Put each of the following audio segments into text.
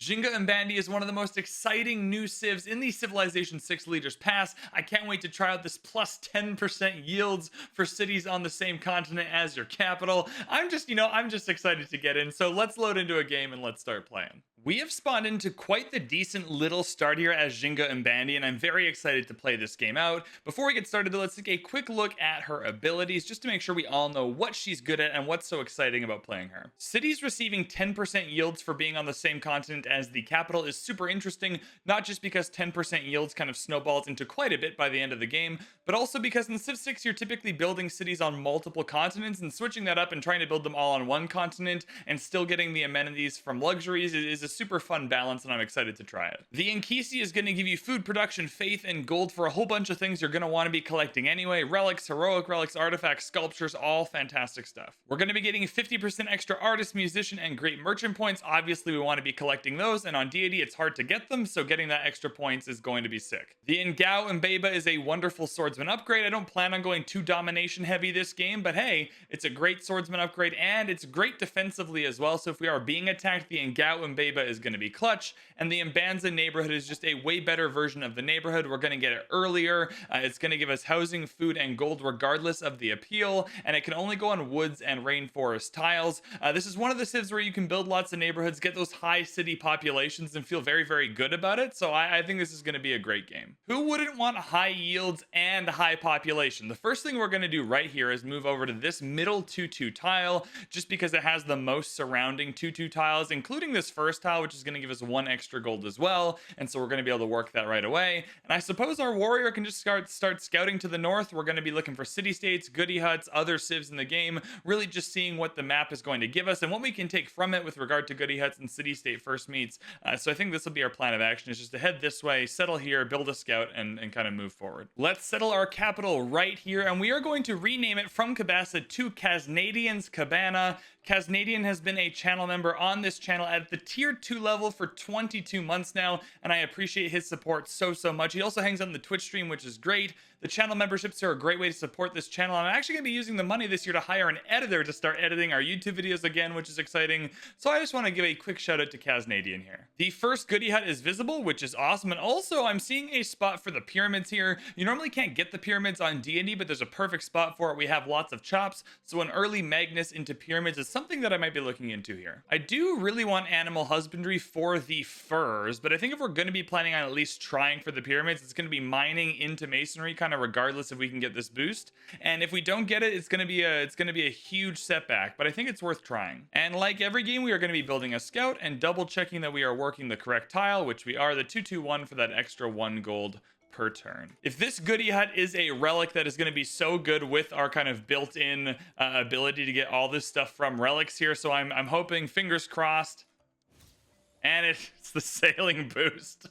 Jinga and Bandy is one of the most exciting new civs in the Civilization 6 Leaders Pass. I can't wait to try out this plus 10% yields for cities on the same continent as your capital. I'm just excited to get in. So let's load into a game and let's start playing. We have spawned into quite the decent little start here as Jinga and Bandy, and I'm very excited to play this game out. Before we get started though, let's take a quick look at her abilities just to make sure we all know what she's good at and what's so exciting about playing her. Cities receiving 10% yields for being on the same continent as the capital is super interesting, not just because 10% yields kind of snowballs into quite a bit by the end of the game, but also because in Civ 6 you're typically building cities on multiple continents, and switching that up and trying to build them all on one continent and still getting the amenities from luxuries is a super fun balance, and I'm excited to try it. The Inkisi is going to give you food production, faith, and gold for a whole bunch of things you're going to want to be collecting anyway. Relics, heroic relics, artifacts, sculptures, all fantastic stuff. We're going to be getting 50% extra artist, musician, and great merchant points. Obviously we want to be collecting those, and on deity it's hard to get them, so getting that extra points is going to be sick. The Ngao and Beba is a wonderful swordsman upgrade. I don't plan on going too domination heavy this game, but hey, it's a great swordsman upgrade and it's great defensively as well. So if we are being attacked, the Ngao and Beba is going to be clutch, and the Mbanza neighborhood is just a way better version of the neighborhood. We're going to get it earlier. It's going to give us housing, food, and gold regardless of the appeal, and it can only go on woods and rainforest tiles. This is one of the civs where you can build lots of neighborhoods, get those high city populations, and feel very, very good about it. So I think this is going to be a great game. Who wouldn't want high yields and high population? The first thing we're going to do right here is move over to this middle 2-2 tile, just because it has the most surrounding 2-2 tiles, including this first tile, which is going to give us 1 extra gold as well. And so we're going to be able to work that right away. And I suppose our warrior can just start scouting to the north. We're going to be looking for city states, goody huts, other civs in the game, really just seeing what the map is going to give us and what we can take from it with regard to goody huts and city state first meets. So I think this will be our plan of action, is just to head this way, settle here, build a scout, and kind of move forward. Let's settle our capital right here, and we are going to rename it from Cabasa to Casnadian's Cabana. Casnadian has been a channel member on this channel at the tier 2 level for 22 months now, and I appreciate his support so much. He also hangs on the Twitch stream, which is great. The channel memberships are a great way to support this channel. I'm actually going to be using the money this year to hire an editor to start editing our YouTube videos again, which is exciting. So I just want to give a quick shout out to Casnadian here. The first goody hut is visible, which is awesome. And also I'm seeing a spot for the pyramids here. You normally can't get the pyramids on D&D, but there's a perfect spot for it. We have lots of chops, so an early Magnus into pyramids is something that I might be looking into here. I do really want animal husbandry for the furs, but I think if we're going to be planning on at least trying for the pyramids, it's going to be mining into masonry, kind of regardless if we can get this boost. And if we don't get it, it's going to be a huge setback, but I think it's worth trying. And like every game, we are going to be building a scout and double checking that we are working the correct tile, which we are. The 2-2-1 for that extra 1 gold per turn. If this goody hut is a relic that is going to be so good with our kind of built-in ability to get all this stuff from relics here, so I'm hoping, fingers crossed. And it's the sailing boost.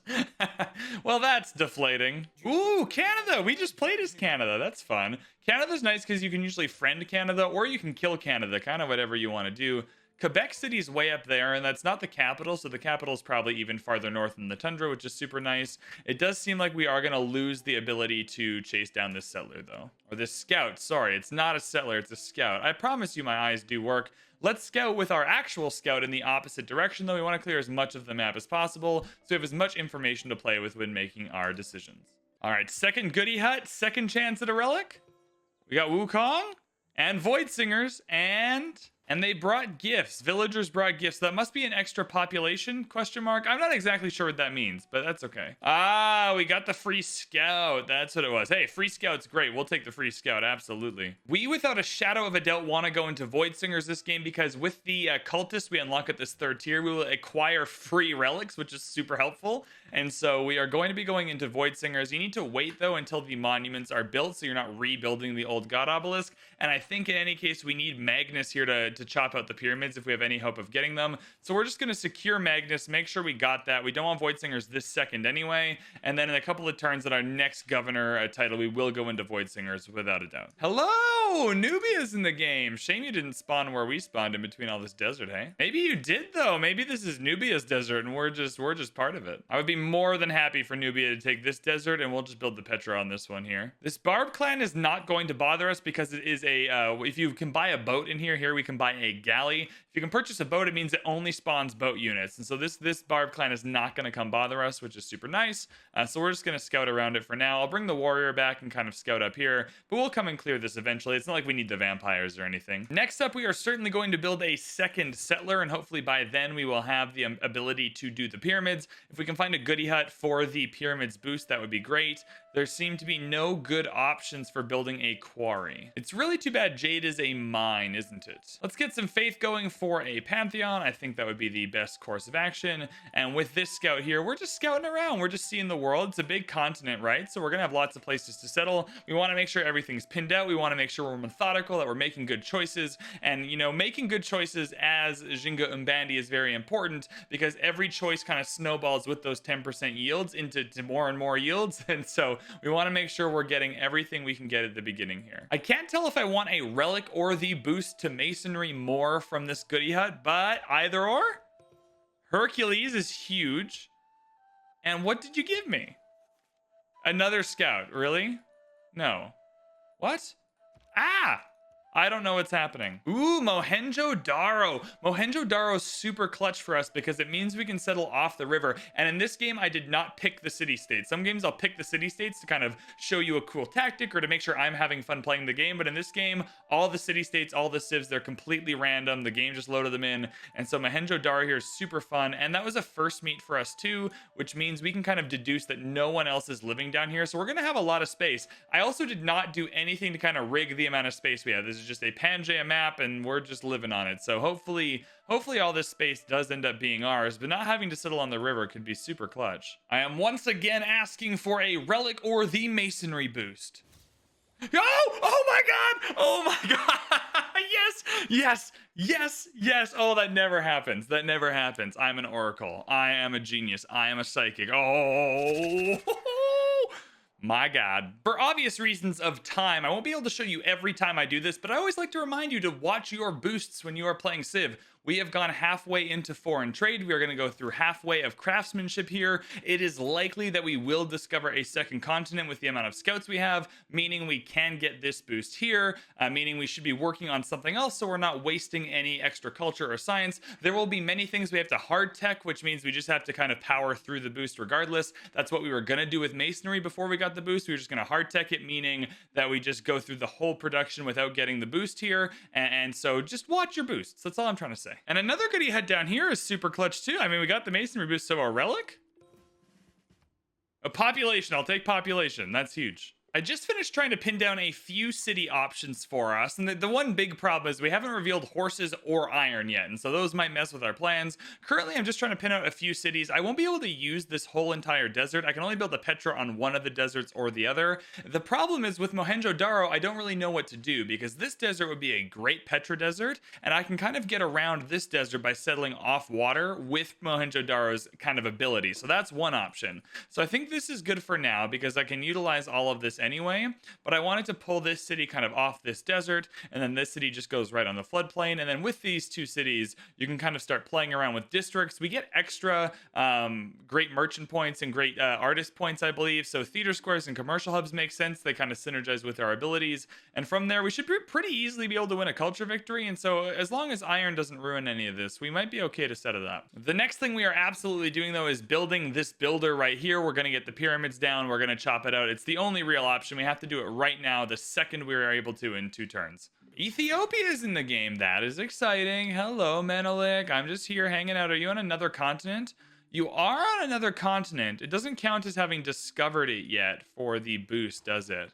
Well, that's deflating. Ooh, Canada. We just played as Canada. That's fun. Canada's nice because you can usually friend Canada, or you can kill Canada, kind of whatever you want to do. Quebec City's way up there, and that's not the capital, so the capital is probably even farther north in the tundra, which is super nice. It does seem like we are going to lose the ability to chase down this settler, though. Or this scout. Sorry, it's not a settler, it's a scout. I promise you my eyes do work. Let's scout with our actual scout in the opposite direction, though. We want to clear as much of the map as possible, so we have as much information to play with when making our decisions. All right, second goody hut, second chance at a relic. We got Wukong and Void Singers, and they brought gifts. Villagers brought gifts. That must be an extra population, question mark. I'm not exactly sure what that means, but that's okay. Ah, we got the free scout. That's what it was. Hey, free scout's great. We'll take the free scout, absolutely. We, without a shadow of a doubt, want to go into Void Singers this game because with the cultists we unlock at this 3rd tier, we will acquire free relics, which is super helpful. And so we are going to be going into Void Singers. You need to wait, though, until the monuments are built, so you're not rebuilding the old god obelisk. And I think in any case, we need Magnus here to chop out the pyramids if we have any hope of getting them. So we're just going to secure Magnus, make sure we got that. We don't want Void Singers this second anyway. And then in a couple of turns at our next governor title, we will go into Void Singers without a doubt. Hello! Nubia's in the game. Shame you didn't spawn where we spawned in between all this desert, hey? Maybe you did, though. Maybe this is Nubia's desert and we're just part of it. I would be more than happy for Nubia to take this desert, and we'll just build the Petra on this one here. This Barb clan is not going to bother us because it is a if you can buy a boat in here we can buy a galley. If you can purchase a boat, it means it only spawns boat units. And so this Barb clan is not going to come bother us, which is super nice. So we're just going to scout around it for now. I'll bring the warrior back and kind of scout up here, but we'll come and clear this eventually. It's not like we need the vampires or anything. Next up, we are certainly going to build a second settler, and hopefully by then we will have the ability to do the pyramids. If we can find a goodie hut for the pyramids boost, that would be great. There seem to be no good options for building a quarry. It's really too bad jade is a mine, isn't it? Let's get some faith going for a Pantheon. I think that would be the best course of action. And with this scout here, we're just scouting around. We're just seeing the world. It's a big continent, right? So we're gonna have lots of places to settle. We want to make sure everything's pinned out. We want to make sure we're methodical, that we're making good choices. And, you know, making good choices as Nzinga Umbandi is very important, because every choice kind of snowballs with those 10% yields into more and more yields. And so we want to make sure we're getting everything we can get at the beginning here. I can't tell if I want a relic or the boost to masonry more from this goodie hut, but either or. Hercules is huge. And what did you give me? Another scout, really? No. What? Ah! I don't know what's happening. Ooh, Mohenjo-Daro. Mohenjo-Daro is super clutch for us because it means we can settle off the river. And in this game, I did not pick the city-states. Some games I'll pick the city-states to kind of show you a cool tactic or to make sure I'm having fun playing the game. But in this game, all the city-states, all the civs, they're completely random. The game just loaded them in. And so Mohenjo-Daro here is super fun. And that was a first meet for us too, which means we can kind of deduce that no one else is living down here. So we're going to have a lot of space. I also did not do anything to kind of rig the amount of space we have. This is just a Pangea map and we're just living on it. So hopefully all this space does end up being ours, but not having to settle on the river could be super clutch. I am once again asking for a relic or the masonry boost. Oh my god! Oh my god! Yes! Oh, that never happens. That never happens. I'm an oracle. I am a genius. I am a psychic. Oh! My god. For obvious reasons of time, I won't be able to show you every time I do this, but I always like to remind you to watch your boosts when you are playing Civ. We have gone halfway into foreign trade. We are going to go through halfway of craftsmanship here. It is likely that we will discover a second continent with the amount of scouts we have, meaning we can get this boost here, meaning we should be working on something else so we're not wasting any extra culture or science. There will be many things we have to hard tech, which means we just have to kind of power through the boost regardless. That's what we were going to do with masonry before we got the boost. We were just going to hard tech it, meaning that we just go through the whole production without getting the boost here. And so just watch your boosts. That's all I'm trying to say. And another goodie head down here is super clutch too. I mean, we got the masonry boost, so a relic? A population. I'll take population. That's huge. I just finished trying to pin down a few city options for us, and the one big problem is we haven't revealed horses or iron yet, and so those might mess with our plans. Currently, I'm just trying to pin out a few cities. I won't be able to use this whole entire desert. I can only build a Petra on one of the deserts or the other. The problem is with Mohenjo-Daro, I don't really know what to do, because this desert would be a great Petra desert, and I can kind of get around this desert by settling off water with Mohenjo-Daro's kind of ability. So that's one option. So I think this is good for now, because I can utilize all of this anyway, but I wanted to pull this city kind of off this desert, and then this city just goes right on the floodplain. And then with these two cities, you can kind of start playing around with districts. We get extra great merchant points and great artist points, I believe. So theater squares and commercial hubs make sense. They kind of synergize with our abilities. And from there, we should pretty easily be able to win a culture victory. And so as long as iron doesn't ruin any of this, we might be okay to set it up. The next thing we are absolutely doing, though, is building this builder right here. We're going to get the pyramids down. We're going to chop it out. It's the only real option. We have to do it right now, the second we are able to in 2 turns. Ethiopia is in the game. That is exciting. Hello, Menelik. I'm just here hanging out. Are you on another continent? You are on another continent. It doesn't count as having discovered it yet for the boost, does it?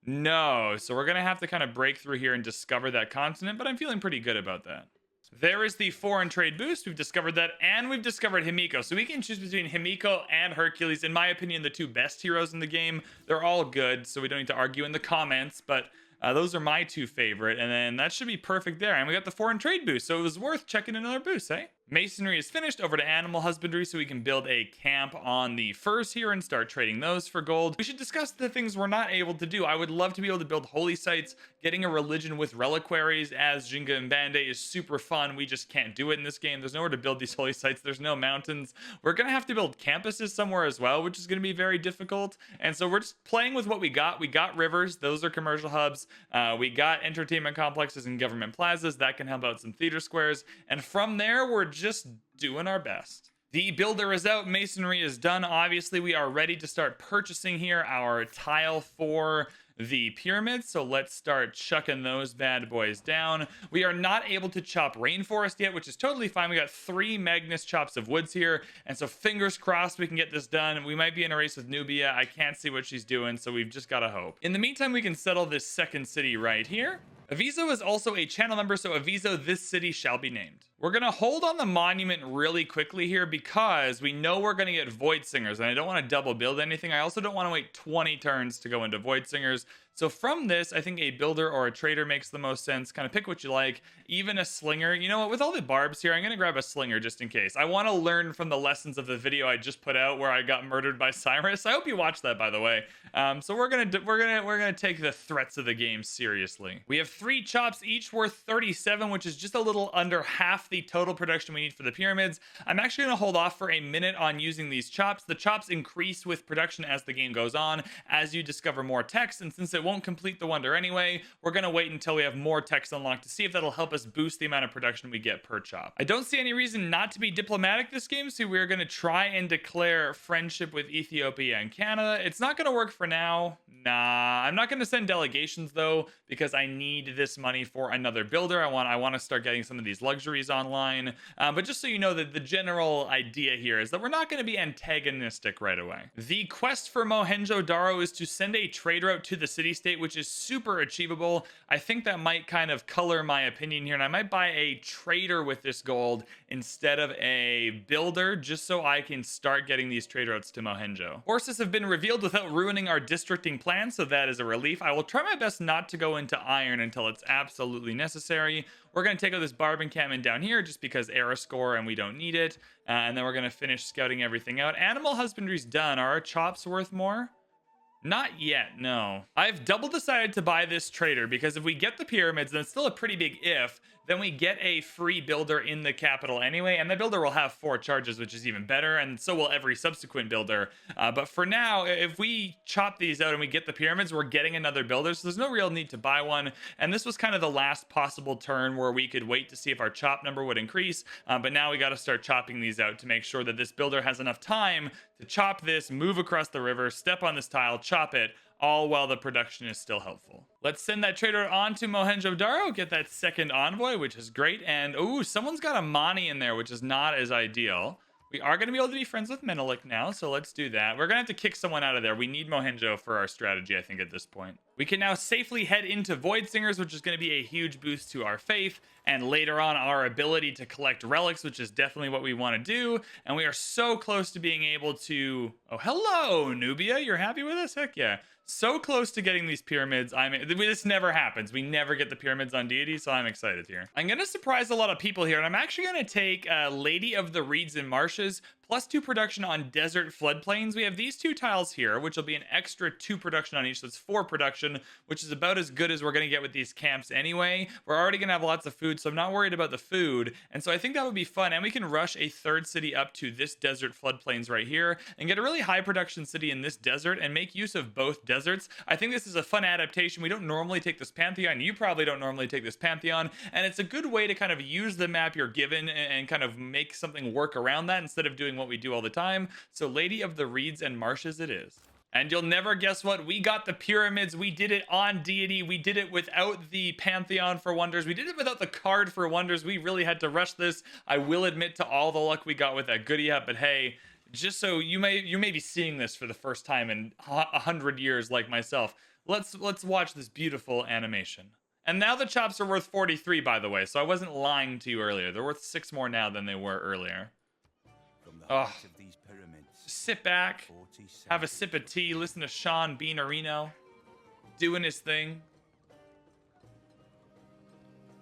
No. So we're going to have to kind of break through here and discover that continent, but I'm feeling pretty good about that. There is the foreign trade boost. We've discovered that, and we've discovered Himiko. So we can choose between Himiko and Hercules. In my opinion, the 2 best heroes in the game. They're all good, so we don't need to argue in the comments, but those are my 2 favorite, and then that should be perfect there. And we got the foreign trade boost, so it was worth checking another boost, eh? Masonry is finished. Over to animal husbandry so we can build a camp on the furs here and start trading those for gold. We should discuss the things we're not able to do. I would love to be able to build holy sites. Getting a religion with reliquaries as Nzinga and Bande is super fun. We just can't do it in this game. There's nowhere to build these holy sites. There's no mountains. We're going to have to build campuses somewhere as well, which is going to be very difficult. And so we're just playing with what we got. We got rivers. Those are commercial hubs. We got entertainment complexes and government plazas. That can help out some theater squares. And from there, we're just doing our best. The builder is out. Masonry is done. Obviously, we are ready to start purchasing here our tile for the pyramids. So let's start chucking those bad boys down. We are not able to chop rainforest yet, which is totally fine. We got 3 Magnus chops of woods here. And so fingers crossed we can get this done. We might be in a race with Nubia. I can't see what she's doing, so we've just got to hope. In the meantime, we can settle this second city right here. Aviso is also a channel member, so Aviso, this city shall be named. We're going to hold on the monument really quickly here because we know we're going to get Void Singers, and I don't want to double build anything. I also don't want to wait 20 turns to go into Void Singers. So from this, I think a builder or a trader makes the most sense. Kind of pick what you like. Even a slinger. You know what? With all the barbs here, I'm going to grab a slinger just in case. I want to learn from the lessons of the video I just put out where I got murdered by Cyrus. I hope you watched that, by the way. So we're gonna take the threats of the game seriously. We have 3 chops, each worth 37, which is just a little under half the total production we need for the pyramids. I'm actually gonna hold off for a minute on using these chops. The chops increase with production as the game goes on, as you discover more text, and since it won't complete the wonder anyway, we're gonna wait until we have more text unlocked to see if that'll help us boost the amount of production we get per chop. I don't see any reason not to be diplomatic this game, so we're gonna try and declare friendship with Ethiopia and Canada. It's not gonna work for now. Nah, I'm not gonna send delegations though, because I need this money for another builder. I want to start getting some of these luxuries online. But just so you know that the general idea here is that we're not going to be antagonistic right away. The quest for Mohenjo-Daro is to send a trade route to the city-state, which is super achievable. I think that might kind of color my opinion here, and I might buy a trader with this gold instead of a builder, just so I can start getting these trade routes to Mohenjo. Forces have been revealed without ruining our districting plan, so that is a relief. I will try my best not to go into iron until it's absolutely necessary. We're going to take out this Barb encampment down here just because era score and we don't need it. And then we're going to finish scouting everything out. Animal husbandry's done. Are our chops worth more? Not yet, no. I've double decided to buy this trader because if we get the pyramids, then it's still a pretty big if, then we get a free builder in the capital anyway, and the builder will have 4 charges, which is even better, and so will every subsequent builder. But for now, if we chop these out and we get the pyramids, we're getting another builder, so there's no real need to buy one. And this was kind of the last possible turn where we could wait to see if our chop number would increase, but now we got to start chopping these out to make sure that this builder has enough time to chop this, move across the river, step on this tile, chop it, all while the production is still helpful. Let's send that trader on to Mohenjo-Daro, get that second envoy, which is great. And ooh, someone's got a Mani in there, which is not as ideal. We are going to be able to be friends with Menelik now, so let's do that. We're going to have to kick someone out of there. We need Mohenjo for our strategy, I think, at this point. We can now safely head into Void Singers, which is going to be a huge boost to our faith, and later on our ability to collect relics, which is definitely what we want to do. And we are so close to being able to... Oh, hello, Nubia. You're happy with us? Heck yeah. So close to getting these pyramids. This never happens. We never get the pyramids on deity, so I'm excited here. I'm going to surprise a lot of people here, and I'm actually going to take Lady of the Reeds and Marshes, +2 production on desert floodplains. We have these 2 tiles here, which will be an extra 2 production on each, so it's 4 production, which is about as good as we're going to get with these camps anyway. We're already going to have lots of food, so I'm not worried about the food, and so I think that would be fun, and we can rush a 3rd city up to this desert floodplains right here, and get a really high production city in this desert, and make use of both deserts. I think this is a fun adaptation. We don't normally take this Pantheon. You probably don't normally take this Pantheon, and it's a good way to kind of use the map you're given and kind of make something work around that instead of doing what we do all the time. So Lady of the Reeds and Marshes it is. And you'll never guess what, we got the pyramids. We did it on deity. We did it without the Pantheon for wonders. We did it without the card for wonders. We really had to rush this. I will admit to all the luck we got with that goodie up, but hey, just so you may be seeing this for the first time in 100 years like myself. Let's watch this beautiful animation. And now the chops are worth 43, by the way, so I wasn't lying to you earlier. They're worth 6 more now than they were earlier. Oh, sit back, have a sip of tea, listen to Sean Beanerino doing his thing.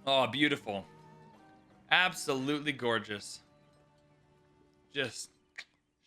Oh, beautiful. Absolutely gorgeous. just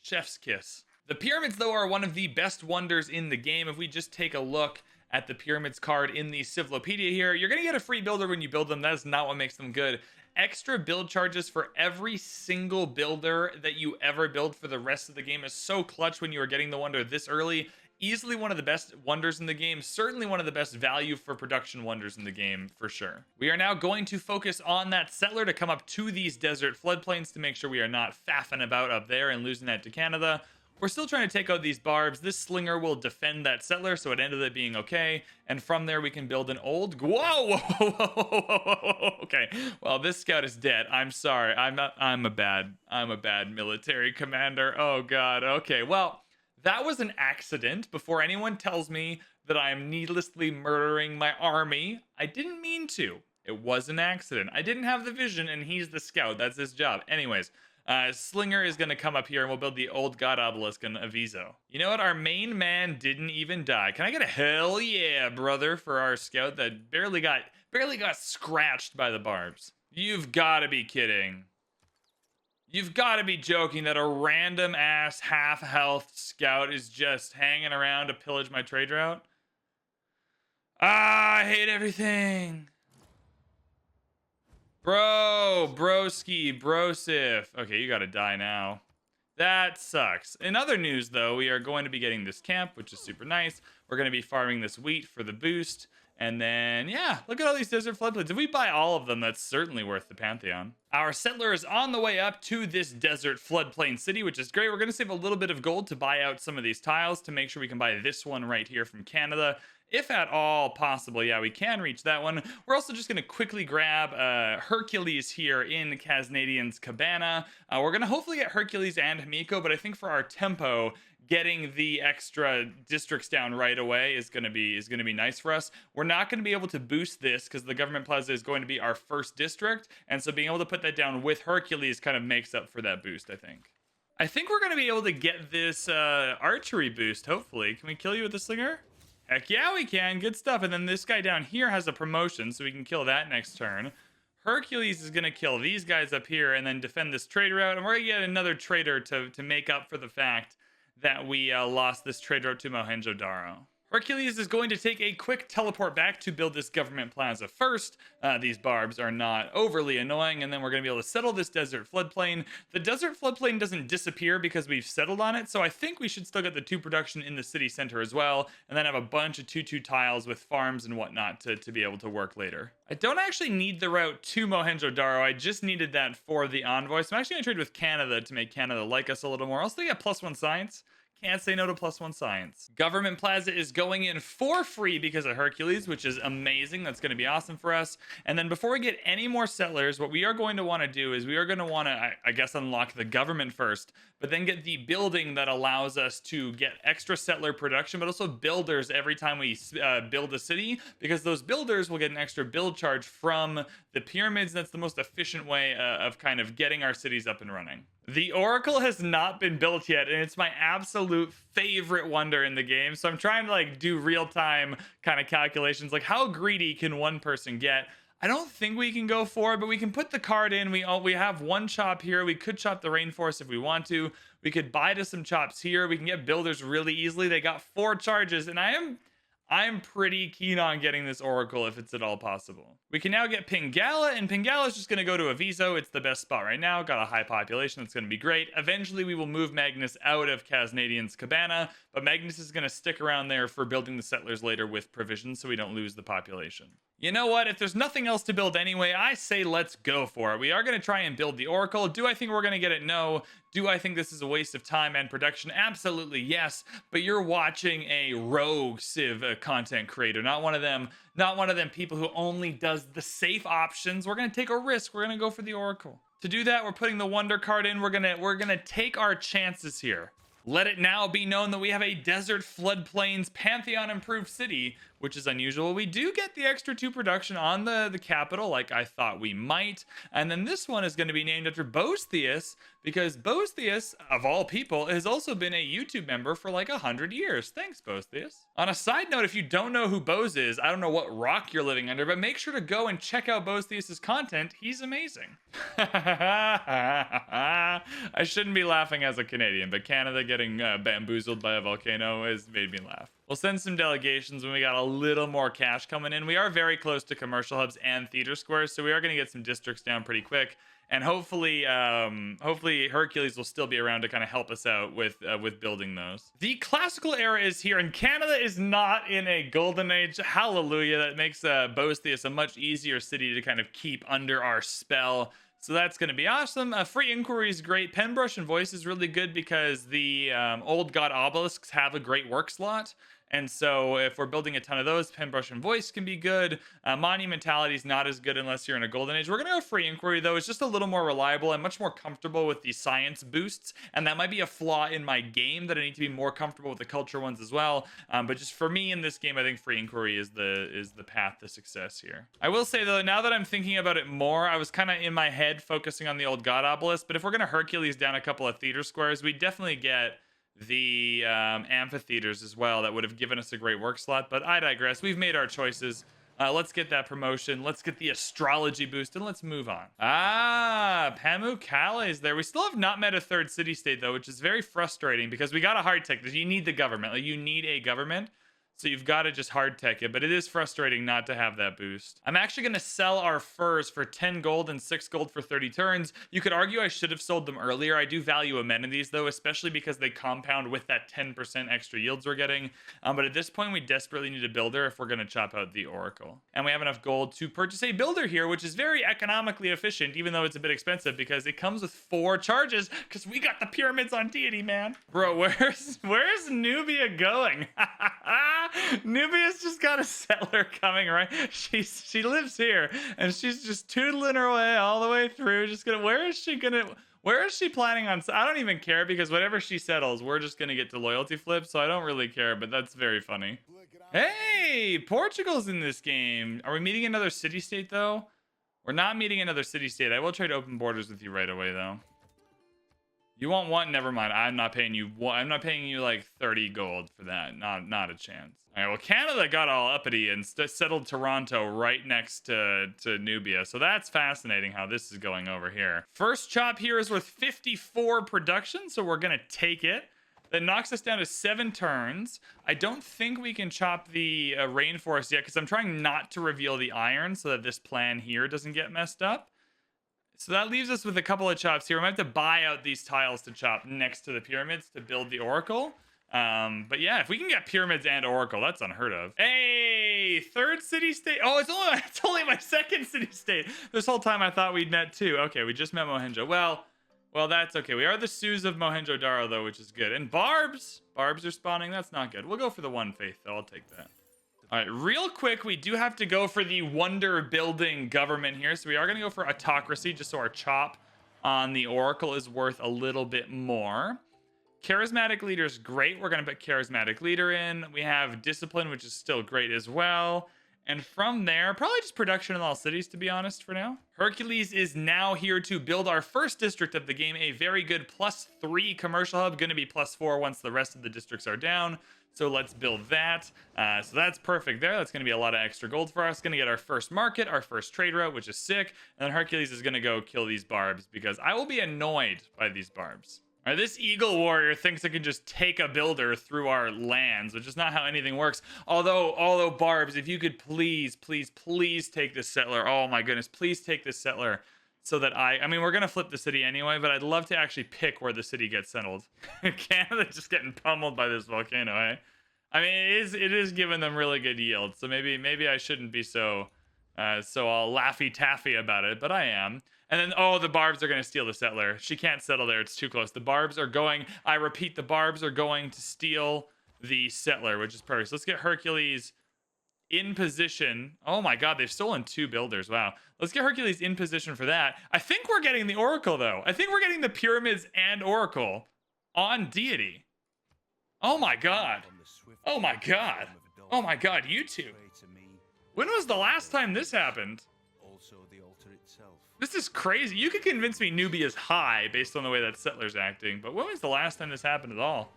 chef's kiss. The pyramids, though, are one of the best wonders in the game. If we just take a look at the pyramids card in the Civilopedia here, you're going to get a free builder when you build them. That is not what makes them good. Extra build charges for every single builder that you ever build for the rest of the game is so clutch when you are getting the wonder this early. Easily one of the best wonders in the game, certainly one of the best value for production wonders in the game for sure. We are now going to focus on that settler to come up to these desert floodplains to make sure we are not faffing about up there and losing that to Canada. We're still trying to take out these barbs. This slinger will defend that settler, so it ended up being okay. And from there, we can build an old... Whoa, whoa, whoa, whoa, whoa, whoa. Okay, well, this scout is dead. I'm sorry. I'm a bad military commander. Oh, God. Okay, well, that was an accident. Before anyone tells me that I am needlessly murdering my army, I didn't mean to. It was an accident. I didn't have the vision, and he's the scout. That's his job. Anyways... Slinger is going to come up here and we'll build the old god obelisk in Aviso. You know what? Our main man didn't even die. Can I get a hell yeah, brother, for our scout that barely got scratched by the barbs? You've got to be kidding. You've got to be joking that a random ass half health scout is just hanging around to pillage my trade route. Ah, I hate everything. Bro, broski, brosif. Okay, you gotta die now. That sucks. In other news, though, we are going to be getting this camp, which is super nice. We're going to be farming this wheat for the boost. And then, yeah, look at all these desert floodplains. If we buy all of them, that's certainly worth the Pantheon. Our settler is on the way up to this desert floodplain city, which is great. We're going to save a little bit of gold to buy out some of these tiles to make sure we can buy this one right here from Canada. If at all possible, yeah, we can reach that one. We're also just going to quickly grab Hercules here in Casnadian's Cabana. We're going to hopefully get Hercules and Himiko, but I think for our tempo, getting the extra districts down right away is going to be nice for us. We're not going to be able to boost this because the government plaza is going to be our first district, and so being able to put that down with Hercules kind of makes up for that boost, I think. I think we're going to be able to get this archery boost, hopefully. Can we kill you with the slinger? Heck yeah, we can. Good stuff. And then this guy down here has a promotion, so we can kill that next turn. Hercules is going to kill these guys up here and then defend this trade route. And we're going to get another trader to make up for the fact that we lost this trade route to Mohenjo-Daro. Hercules is going to take a quick teleport back to build this government plaza first. These barbs are not overly annoying, and then we're going to be able to settle this desert floodplain. The desert floodplain doesn't disappear because we've settled on it, so I think we should still get the 2 production in the city center as well, and then have a bunch of 2-2 tiles with farms and whatnot to be able to work later. I don't actually need the route to Mohenjo-Daro. I just needed that for the envoy, so I'm actually going to trade with Canada to make Canada like us a little more. Also, they get +1 science. Can't say no to +1 science. Government Plaza is going in for free because of Hercules, which is amazing. That's going to be awesome for us. And then before we get any more settlers, what we are going to want to do is we are going to want to, I guess, unlock the government first, but then get the building that allows us to get extra settler production, but also builders every time we build a city, because those builders will get an extra build charge from the pyramids. That's the most efficient way of kind of getting our cities up and running. The Oracle has not been built yet, and it's my absolute favorite wonder in the game. So I'm trying to like do real-time kind of calculations, like how greedy can one person get? I don't think we can go for it, but we can put the card in. We have 1 chop here. We could chop the rainforest if we want to. We could buy to some chops here. We can get builders really easily. They got 4 charges, and I'm pretty keen on getting this Oracle if it's at all possible. We can now get Pangea, and Pangea is just going to go to Aviso. It's the best spot right now. Got a high population. That's going to be great. Eventually, we will move Magnus out of Casnadian's Cabana, but Magnus is going to stick around there for building the settlers later with provisions so we don't lose the population. You know what? If there's nothing else to build anyway, I say let's go for it. We are going to try and build the Oracle. Do I think we're going to get it? No. Do I think this is a waste of time and production? Absolutely yes. But you're watching a rogue Civ content creator, not one of them people who only does the safe options. We're going to take a risk. We're going to go for the Oracle. To do that, we're putting the Wonder card in. We're going to take our chances here. Let it now be known that we have a desert floodplains Pantheon improved city, which is unusual. We do get the extra 2 production on the capital, like I thought we might. And then this one is going to be named after Boethius, because Boethius, of all people, has also been a YouTube member for like 100 years. Thanks, Boethius. On a side note, if you don't know who Bose is, I don't know what rock you're living under, but make sure to go and check out Boethius's content. He's amazing. I shouldn't be laughing as a Canadian, but Canada getting bamboozled by a volcano has made me laugh. We'll send some delegations when we got a little more cash coming in. We are very close to commercial hubs and theater squares, so we are going to get some districts down pretty quick. And hopefully Hercules will still be around to kind of help us out with building those. The classical era is here, and Canada is not in a golden age. Hallelujah! That makes Boethius a much easier city to kind of keep under our spell. So that's going to be awesome. Free inquiry is great. Penbrush and voice is really good because the old god obelisks have a great work slot. And so if we're building a ton of those, Penbrush and Voice can be good. Monumentality is not as good unless you're in a golden age. We're going to go Free Inquiry, though. It's just a little more reliable. I'm much more comfortable with the science boosts, and that might be a flaw in my game that I need to be more comfortable with the culture ones as well. But just for me in this game, I think Free Inquiry is the path to success here. I will say, though, now that I'm thinking about it more, I was kind of in my head focusing on the old god obelisk, but if we're going to Hercules down a couple of theater squares, we definitely get the amphitheaters as well. That would have given us a great work slot, but I digress. We've made our choices. Let's get that promotion. Let's get the astrology boost, and let's move on. Pamukkale is there. We still have not met a third city-state, though, which is very frustrating because we got a hard tech. You need the government. Like, you need a government. So you've got to just hard tech it, but it is frustrating not to have that boost. I'm actually going to sell our furs for 10 gold and 6 gold for 30 turns. You could argue I should have sold them earlier. I do value amenities, though, especially because they compound with that 10% extra yields we're getting. But at this point, we desperately need a builder if we're going to chop out the oracle. And we have enough gold to purchase a builder here, which is very economically efficient, even though it's a bit expensive because it comes with 4 charges because we got the pyramids on deity, man. Bro, where's Nubia going? Nubia's just got a settler coming, right? She lives here and she's just tootling her way all the way through. Where is she planning on? I don't even care because whatever she settles, we're just gonna get to loyalty flip. So I don't really care, but that's very funny. Hey, Portugal's in this game. Are we meeting another city state though? We're not meeting another city state. I will trade open borders with you right away though. You want one? Never mind. I'm not paying you like 30 gold for that. Not a chance. All right. Well, Canada got all uppity and settled Toronto right next to Nubia. So that's fascinating how this is going over here. First chop here is worth 54 production, so we're gonna take it. That knocks us down to 7 turns. I don't think we can chop the rainforest yet because I'm trying not to reveal the iron so that this plan here doesn't get messed up. So that leaves us with a couple of chops here. We might have to buy out these tiles to chop next to the pyramids to build the oracle. But yeah, if we can get pyramids and oracle, that's unheard of. Hey, third city state. Oh, it's only my second city state. This whole time I thought we'd met 2. Okay, we just met Mohenjo. Well, that's okay. We are the Sioux of Mohenjo-Daro, though, which is good. And Barbs are spawning. That's not good. We'll go for the 1 faith, though. I'll take that. All right, real quick, we do have to go for the wonder building government here. So we are going to go for autocracy just so our chop on the oracle is worth a little bit more. Charismatic leader is great. We're going to put charismatic leader in. We have discipline, which is still great as well. And from there, probably just production in all cities, to be honest, for now. Hercules is now here to build our first district of the game. A very good +3 commercial hub. Going to be +4 once the rest of the districts are down. So let's build that. So that's perfect there. That's going to be a lot of extra gold for us. Going to get our first market, our first trade route, which is sick. And then Hercules is going to go kill these barbs because I will be annoyed by these barbs. All right, this eagle warrior thinks it can just take a builder through our lands, which is not how anything works. Although Barbs, if you could please take this settler. Oh my goodness, please take this settler so that I mean, we're going to flip the city anyway, but I'd love to actually pick where the city gets settled. Canada just getting pummeled by this volcano, eh? I mean, it is giving them really good yield, so maybe I shouldn't be so all laffy taffy about it, but I am. And then, oh, the Barbs are going to steal the settler. She can't settle there. It's too close. The Barbs are going, I repeat, the Barbs are going to steal the settler, which is perfect. So let's get Hercules in position. Oh my God, they've stolen 2 builders. Wow. Let's get Hercules in position for that. I think we're getting the Oracle, though. I think we're getting the pyramids and Oracle on deity. Oh my God. Oh my God. Oh my God, YouTube. When was the last time this happened? Also the altar itself. This is crazy. You could convince me Nubia is high based on the way that settler's acting, but when was the last time this happened at all?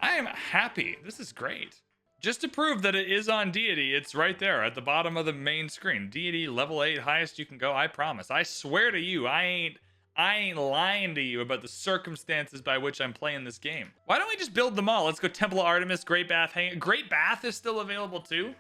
I am happy. This is great. Just to prove that it is on Deity, it's right there at the bottom of the main screen. Deity level 8, highest you can go. I promise. I swear to you, I ain't lying to you about the circumstances by which I'm playing this game. Why don't we just build them all? Let's go Temple of Artemis, Great Bath. Great Bath is still available too.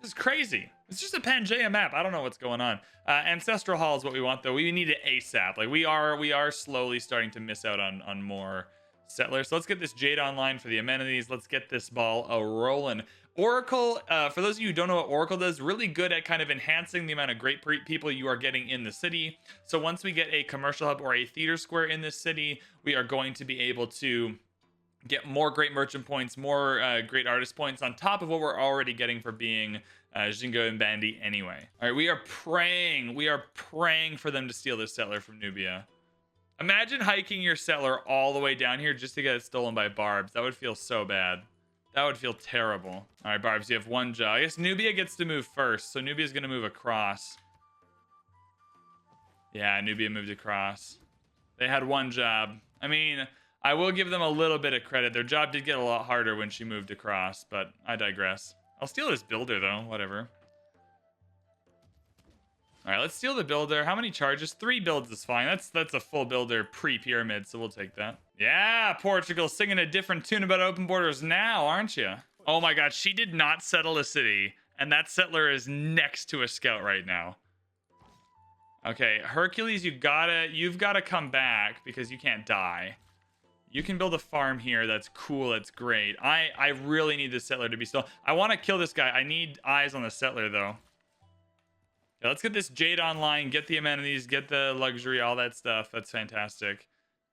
This is crazy. It's just a Pangea map. I don't know what's going on. Ancestral Hall is what we want, though. We need it ASAP. Like we are slowly starting to miss out on more settlers. So let's get this Jade online for the amenities. Let's get this ball rolling. Oracle, for those of you who don't know what Oracle does, really good at kind of enhancing the amount of great people you are getting in the city. So once we get a commercial hub or a theater square in this city, we are going to be able to get more great merchant points, more great artist points on top of what we're already getting for being Nzinga and Bandy anyway. All right, we are praying for them to steal this settler from Nubia. Imagine hiking your settler all the way down here just to get it stolen by Barbs. That would feel so bad. That would feel terrible. All right, Barbs, you have one job. I guess Nubia gets to move first, so Nubia's gonna move across. Yeah, Nubia moved across. They had one job. I mean, I will give them a little bit of credit. Their job did get a lot harder when she moved across, but I digress. I'll steal this builder, though. Whatever. All right, let's steal the builder. How many charges? 3 builds is fine. That's a full builder pre-pyramid, so we'll take that. Yeah, Portugal singing a different tune about open borders now, aren't you? Oh my god, she did not settle a city, and that settler is next to a scout right now. Okay, Hercules, you've gotta come back because you can't die. You can build a farm here. That's cool. That's great. I really need this settler to be still. I want to kill this guy. I need eyes on the settler, though. Yeah, let's get this Jade online. Get the amenities. Get the luxury. All that stuff. That's fantastic.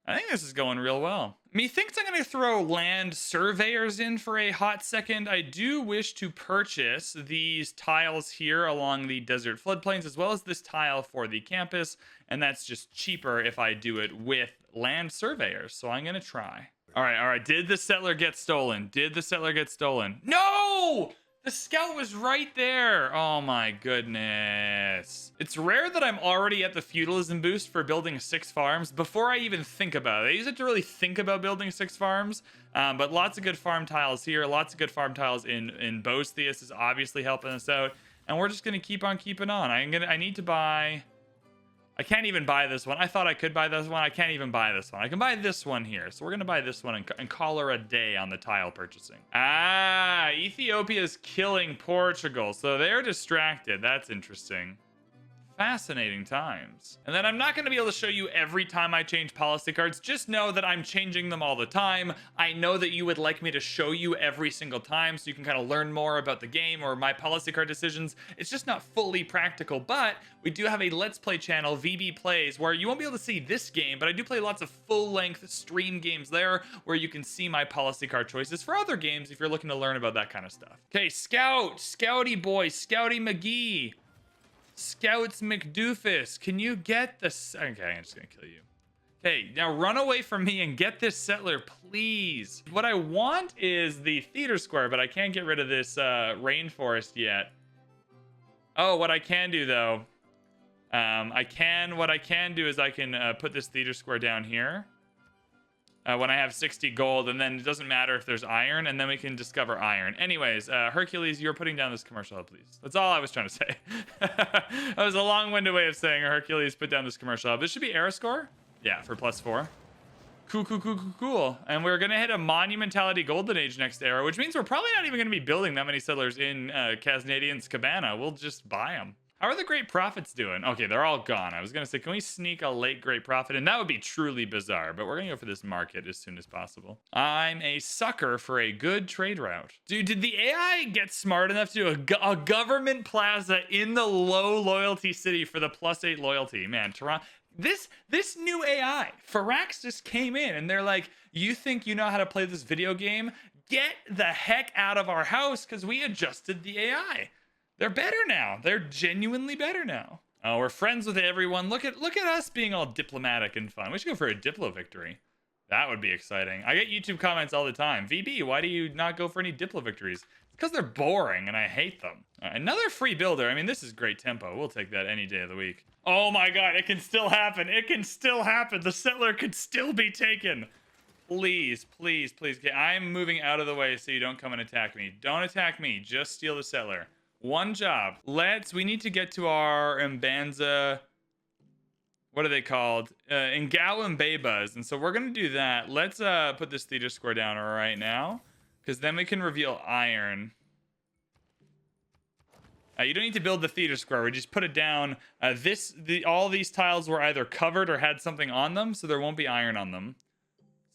I think this is going real well. Methinks I'm going to throw land surveyors in for a hot second. I do wish to purchase these tiles here along the desert floodplains, as well as this tile for the campus. And that's just cheaper if I do it with land surveyors. So I'm going to try. All right. Did the settler get stolen? Did the settler get stolen? No! The scout was right there. Oh my goodness. It's rare that I'm already at the feudalism boost for building 6 farms before I even think about it. I use it to really think about building 6 farms, but lots of good farm tiles here. Lots of good farm tiles in Bostius is obviously helping us out. And we're just going to keep on keeping on. I need to buy... I can't even buy this one. I thought I could buy this one. I can't even buy this one. I can buy this one here. So we're going to buy this one and call her a day on the tile purchasing. Ah, Ethiopia is killing Portugal. So they're distracted. That's interesting. Fascinating times. And then I'm not going to be able to show you every time I change policy cards. Just know that I'm changing them all the time. I know that you would like me to show you every single time so you can kind of learn more about the game or my policy card decisions. It's just not fully practical, but we do have a Let's Play channel, VB Plays, where you won't be able to see this game, but I do play lots of full-length stream games there where you can see my policy card choices for other games if you're looking to learn about that kind of stuff. Okay, Scout, Scouty boy, Scouty McGee. Scouts McDoofus, can you get this? Okay, I'm just gonna kill you. Okay, now run away from me and get this settler, please. What I want is the theater square, but I can't get rid of this rainforest yet. Oh, what I can do though, what I can do is I can put this theater square down here when I have 60 gold, and then it doesn't matter if there's iron, and then we can discover iron. Anyways, Hercules, you're putting down this commercial hub, please. That's all I was trying to say. That was a long-winded way of saying, Hercules, put down this commercial hub. This should be era score? Yeah, for +4. Cool. And we're going to hit a monumentality golden age next era, which means we're probably not even going to be building that many settlers in Casnadian's Cabana. We'll just buy them. How are the Great Prophets doing? Okay, they're all gone. I was going to say, can we sneak a late Great Prophet? And that would be truly bizarre, but we're going to go for this market as soon as possible. I'm a sucker for a good trade route. Dude, did the AI get smart enough to do a government plaza in the low loyalty city for the +8 loyalty? Man, Toronto... This new AI, Firax just came in and they're like, you think you know how to play this video game? Get the heck out of our house because we adjusted the AI. They're better now. They're genuinely better now. Oh, we're friends with everyone. Look at us being all diplomatic and fun. We should go for a Diplo victory. That would be exciting. I get YouTube comments all the time. VB, why do you not go for any Diplo victories? It's Because they're boring and I hate them. Another free builder. I mean, this is great tempo. We'll take that any day of the week. Oh my god, it can still happen. It can still happen. The settler could still be taken. Please, please, please. Okay, I'm moving out of the way so you don't come and attack me. Don't attack me. Just steal the settler. One job. We need to get to our Mbanza. What are they called? Ngao Mbebas. And so we're going to do that. Let's put this theater square down right now. Because then we can reveal iron. You don't need to build the theater square. We just put it down. All these tiles were either covered or had something on them, so there won't be iron on them.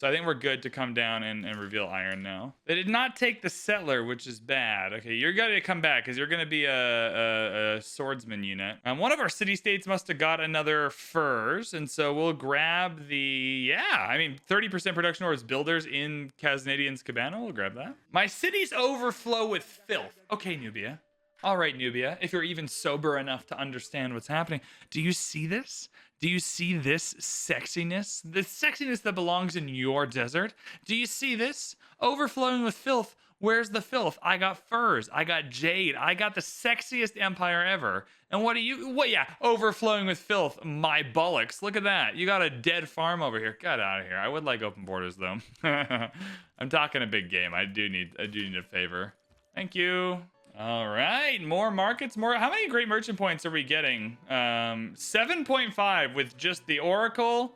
So I think we're good to come down and reveal iron now. They did not take the settler, which is bad. Okay, you're going to come back because you're going to be a swordsman unit. One of our city-states must have got another furs, and so we'll grab the... Yeah, I mean, 30% production towards builders in Kaznadian's Cabana. We'll grab that. My cities overflow with filth. Okay, Nubia. All right, Nubia, if you're even sober enough to understand what's happening. Do you see this? Do you see this sexiness? The sexiness that belongs in your desert? Do you see this? Overflowing with filth. Where's the filth? I got furs. I got jade. I got the sexiest empire ever. And what do you... What? Yeah, overflowing with filth. My bollocks. Look at that. You got a dead farm over here. Get out of here. I would like open borders, though. I'm talking a big game. I do need a favor. Thank you. All right, more markets, more. How many great merchant points are we getting? 7.5 with just the Oracle,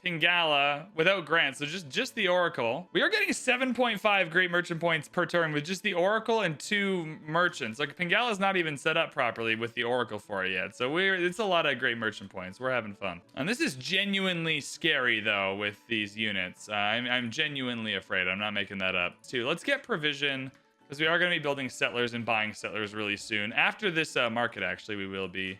Pingala, without grants. So just the Oracle. We are getting 7.5 great merchant points per turn with just the Oracle and 2 merchants. Like Pingala's not even set up properly with the Oracle for it yet. So it's a lot of great merchant points. We're having fun. And this is genuinely scary though with these units. I'm genuinely afraid. I'm not making that up too. Let's get provision. Because we are going to be building settlers and buying settlers really soon. After this market, actually, we will be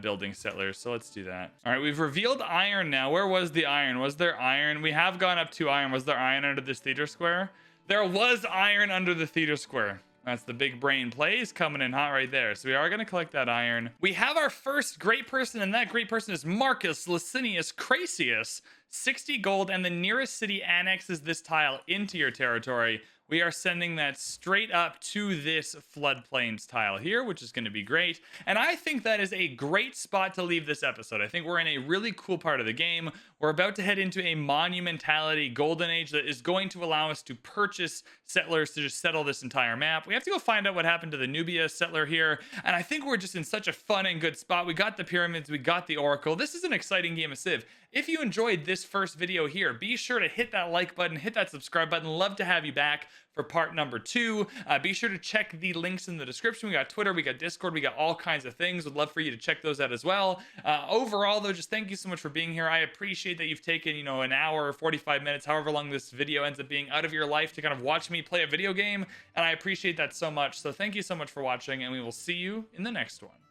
building settlers. So let's do that. All right, we've revealed iron now. Where was the iron? Was there iron? We have gone up to iron. Was there iron under this theater square? There was iron under the theater square. That's the big brain plays coming in hot right there. So we are going to collect that iron. We have our first great person, and that great person is Marcus Licinius Crasius. 60 gold, and the nearest city annexes this tile into your territory. We are sending that straight up to this floodplains tile here, which is going to be great. And I think that is a great spot to leave this episode. I think we're in a really cool part of the game. We're about to head into a monumentality golden age that is going to allow us to purchase settlers to just settle this entire map. We have to go find out what happened to the Nubia settler here. And I think we're just in such a fun and good spot. We got the pyramids, we got the Oracle. This is an exciting game of Civ. If you enjoyed this first video here, be sure to hit that like button, hit that subscribe button. Love to have you back for part number 2. Be sure to check the links in the description. We got Twitter, we got Discord, we got all kinds of things. Would love for you to check those out as well. Overall, though, just thank you so much for being here. I appreciate that you've taken, an hour or 45 minutes, however long this video ends up being, out of your life to kind of watch me play a video game. And I appreciate that so much. So thank you so much for watching, and we will see you in the next one.